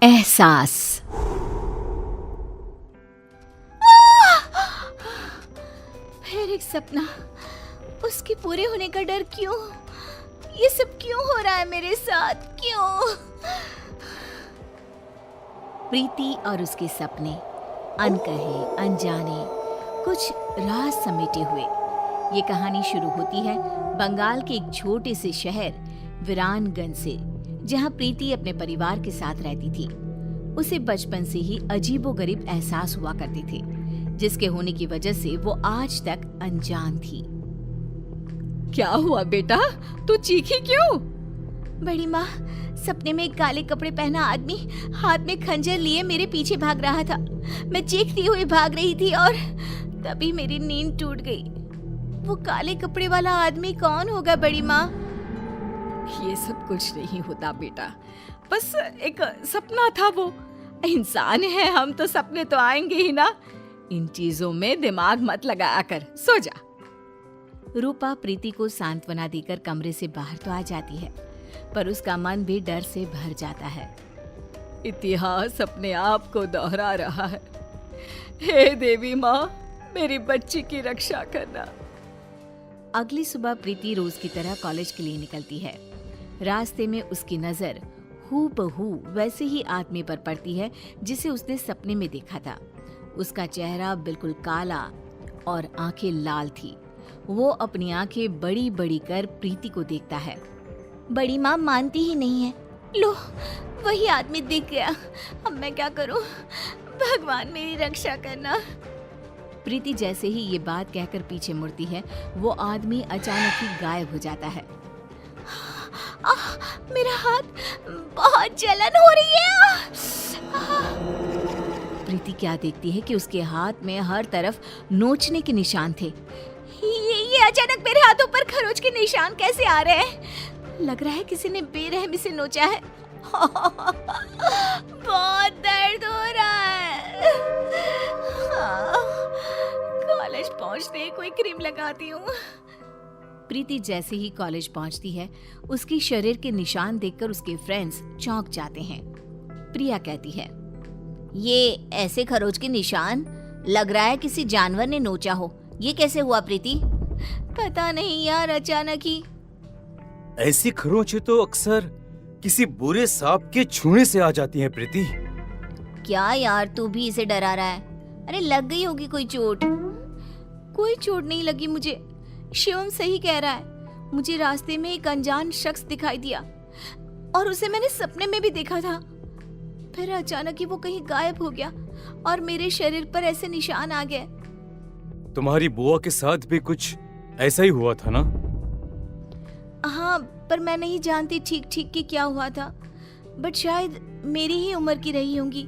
एहसास। फिर एक सपना, उसके पूरे होने का डर क्यों? ये सब क्यों हो रहा है मेरे साथ? क्यों? प्रीति और उसके सपने, अनकहे अनजाने, कुछ राज समेटे हुए। ये कहानी शुरू होती है बंगाल के एक छोटे से शहर वीरानगंज से, जहाँ प्रीति अपने परिवार के साथ रहती थी। उसे बचपन से ही अजीबोगरीब एहसास हुआ करते थे, जिसके होने की वजह से वो आज तक अनजान थी। क्या हुआ बेटा, तू चीखी क्यों? बड़ी माँ, सपने में एक काले कपड़े पहना आदमी हाथ में खंजर लिए मेरे पीछे भाग रहा था। मैं चीखती हुई भाग रही थी और तभी मेरी नींद टूट गई। वो काले कपड़े वाला आदमी कौन होगा बड़ी माँ? ये सब कुछ नहीं होता बेटा, बस एक सपना था। वो इंसान है हम, तो सपने तो आएंगे ही ना। इन चीजों में दिमाग मत लगाया कर, सो जा। रूपा प्रीति को सांत्वना देकर कमरे से बाहर तो आ जाती है, पर उसका मन भी डर से भर जाता है। इतिहास अपने आप को दोहरा रहा है। हे देवी माँ, मेरी बच्ची की रक्षा करना। अगली सुबह प्रीति रोज की तरह कॉलेज के लिए निकलती है। रास्ते में उसकी नजर हूबहू वैसे ही आदमी पर पड़ती है जिसे उसने सपने में देखा था। उसका चेहरा बिल्कुल काला और आंखें लाल थी। वो अपनी आंखें बड़ी बड़ी कर प्रीति को देखता है। बड़ी माँ मानती ही नहीं है। लो, वही आदमी दिख गया। अब मैं क्या करूं? भगवान मेरी रक्षा करना। प्रीति जैसे ही ये बात कहकर पीछे मुड़ती है, वो आदमी अचानक ही गायब हो जाता है। मेरा हाथ, बहुत जलन हो रही है। प्रीति क्या देखती है कि उसके हाथ में हर तरफ नोचने के निशान थे। ये अचानक मेरे हाथों पर खरोच के निशान कैसे आ रहे हैं? लग रहा है किसी ने बेरहमी से नोचा है। बहुत दर्द हो रहा है। कॉलेज पहुंचते ही कोई क्रीम लगाती हूँ। प्रीति जैसे ही कॉलेज पहुंचती है, उसकी शरीर के निशान देखकर उसके फ्रेंड्स चौंक जाते हैं। प्रिया कहती है, ये ऐसे खरोच के निशान, लग रहा है किसी जानवर ने नोचा हो। ये कैसे हुआ प्रीति? पता नहीं यार, अचानक ही। ऐसी खरोंचें तो अक्सर किसी बुरे सांप के छूने से आ जाती हैं प्रीति। क्या यार, तू भी इसे डरा रहा है? अरे लग गई होगी कोई चोट। कोई चोट नहीं लगी मुझे। शिवम सही कह रहा है। मुझे रास्ते में एक अनजान शख्स दिखाई दिया और उसे मैंने सपने में भी देखा था। फिर अचानक ही वो कहीं गायब हो गया और मेरे शरीर पर ऐसे निशान आ गए। तुम्हारी बुआ के साथ भी कुछ ऐसा ही हुआ था ना? हाँ, पर मैं नहीं जानती ठीक ठीक कि क्या हुआ था। बट शायद मेरी ही उम्र की रही होंगी।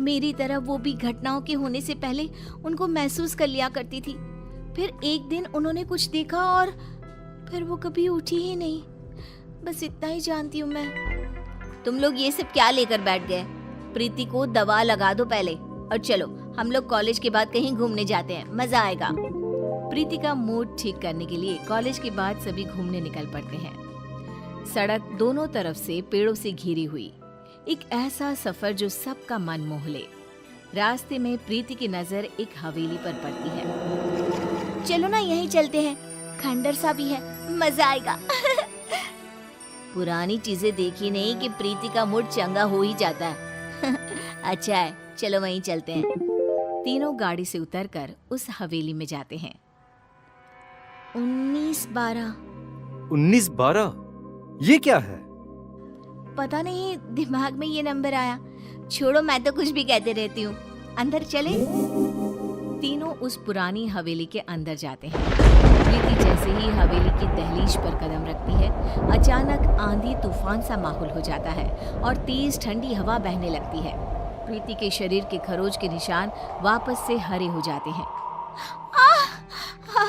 मेरी तरह वो भी घटनाओं के होने से पहले उनको महसूस कर लिया करती थी। फिर एक दिन उन्होंने कुछ देखा और फिर वो कभी उठी ही नहीं। बस इतना ही जानती हूँ मैं। तुम लोग ये सब क्या लेकर बैठ गए? प्रीति को दवा लगा दो पहले, और चलो हम लोग कॉलेज के बाद कहीं घूमने जाते हैं, मजा आएगा। प्रीति का मूड ठीक करने के लिए कॉलेज के बाद सभी घूमने निकल पड़ते हैं। सड़क दोनों तरफ से पेड़ों से घिरी हुई, एक ऐसा सफर जो सबका मन मोह ले। रास्ते में प्रीति की नजर एक हवेली पर पड़ती है। चलो ना यहीं चलते हैं, खंडर सा भी है, मजा आएगा। पुरानी चीजें देखी नहीं कि प्रीति का मूड चंगा हो ही जाता है। अच्छा है, चलो वहीं चलते हैं। तीनों गाड़ी से उतरकर उस हवेली में जाते हैं। 1912। 1912? ये क्या है? पता नहीं, दिमाग में ये नंबर आया। छोड़ो, मैं तो कुछ भी कहते रहती हूँ। अंदर चले। तीनों उस पुरानी हवेली के अंदर जाते हैं। प्रीति जैसे ही हवेली की दहलीज पर कदम रखती है, अचानक आंधी तूफान सा माहौल हो जाता है और तेज ठंडी हवा बहने लगती है। प्रीति के शरीर के खरोच के निशान वापस से हरे हो जाते हैं।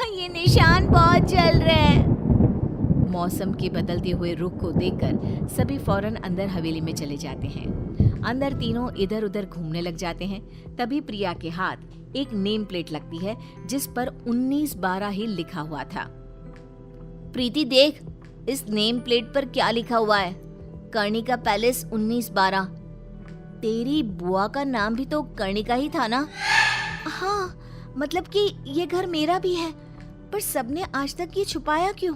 ये निशान बहुत जल रहे हैं। मौसम के बदलते हुए रुख को देखकर सभी फौरन अंदर हवेली में चले जाते हैं। अंदर तीनों इधर उधर घूमने लग जाते हैं। तभी प्रिया के हाथ एक नेम प्लेट लगती है जिस पर 1912 ही लिखा हुआ था। प्रीति देख, इस नेम प्लेट पर क्या लिखा हुआ है? कर्णिका पैलेस 1912। तेरी बुआ का नाम भी तो कर्णिका ही था ना? हाँ, मतलब कि ये घर मेरा भी है, पर सबने आज तक ये छुपाया क्यों?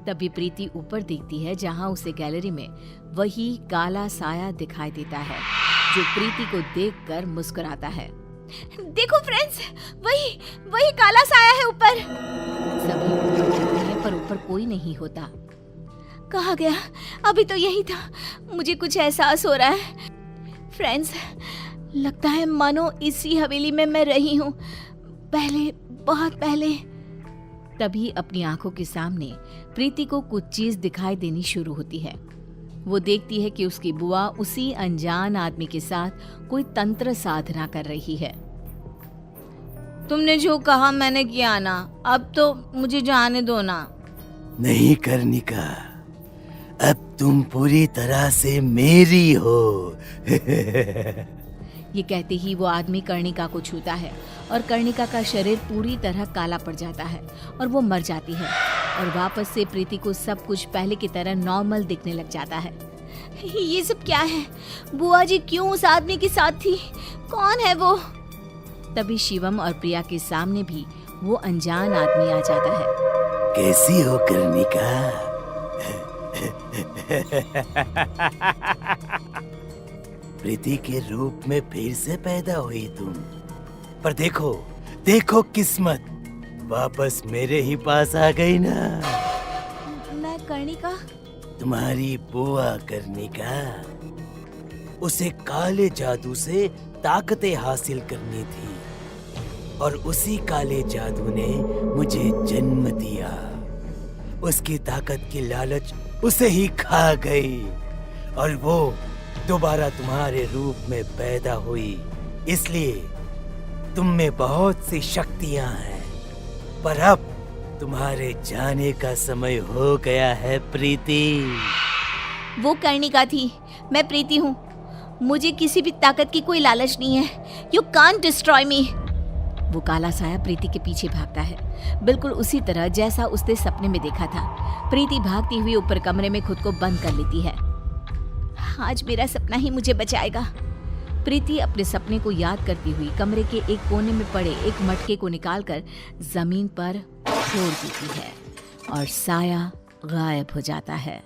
तभी प्रीति ऊपर देखती है जहाँ उसे गैलरी में वही काला साया दिखाई देता है जो प्रीति को देखकर मुस्कुराता है। देखो फ्रेंड्स, वही काला साया है ऊपर। सभी ऊपर जाते हैं पर ऊपर कोई नहीं होता। कहाँ गया? अभी तो यही था। मुझे कुछ एहसास हो रहा है फ्रेंड्स, लगता है मानो इसी हवेली में मैं रही हूँ, पहले, बहुत पहले। तभी अपनी आंखों के सामने प्रीति को कुछ चीज दिखाई देनी शुरू होती है। वो देखती है कि उसकी बुआ उसी अनजान आदमी के साथ कोई तंत्र साधना कर रही है। तुमने जो कहा मैंने किया ना, अब तो मुझे जाने दो ना। नहीं कर्णिका, अब तुम पूरी तरह से मेरी हो। ये कहते ही वो आदमी कर्णिका को छूता है और कर्णिका का शरीर पूरी तरह काला पड़ जाता है और वो मर जाती है और वापस से प्रीति को सब कुछ पहले की तरह नॉर्मल दिखने लग जाता है। ये सब क्या है? बुआ जी क्यों उस आदमी के साथ थी? कौन है वो? तभी शिवम और प्रिया के सामने भी वो अनजान आदमी आ जाता है। कैसी हो कर्णिका? प्रीति के रूप में फिर से पैदा हुई तुम, पर देखो देखो किस्मत वापस मेरे ही पास आ गई ना। मैं कर्णिका? तुम्हारी बुआ कर्णिका, उसे काले जादू से ताकतें हासिल करनी थी और उसी काले जादू ने मुझे जन्म दिया। उसकी ताकत की लालच उसे ही खा गई और वो दोबारा तुम्हारे रूप में पैदा हुई। इसलिए तुम में बहुत सी शक्तियां हैं, पर अब तुम्हारे जाने का समय हो गया है प्रीति। वो कर्णिका थी, मैं प्रीति हूँ। मुझे किसी भी ताकत की कोई लालच नहीं है। यू कांट डिस्ट्रॉय मी। वो काला साया प्रीति के पीछे भागता है, बिल्कुल उसी तरह जैसा उसने सपने में देखा था। प्रीति भागती हुई ऊपर कमरे में खुद को बंद कर लेती है। आज मेरा सपना ही मुझे बचाएगा। प्रीति अपने सपने को याद करती हुई कमरे के एक कोने में पड़े एक मटके को निकालकर जमीन पर छोड़ देती है और साया गायब हो जाता है।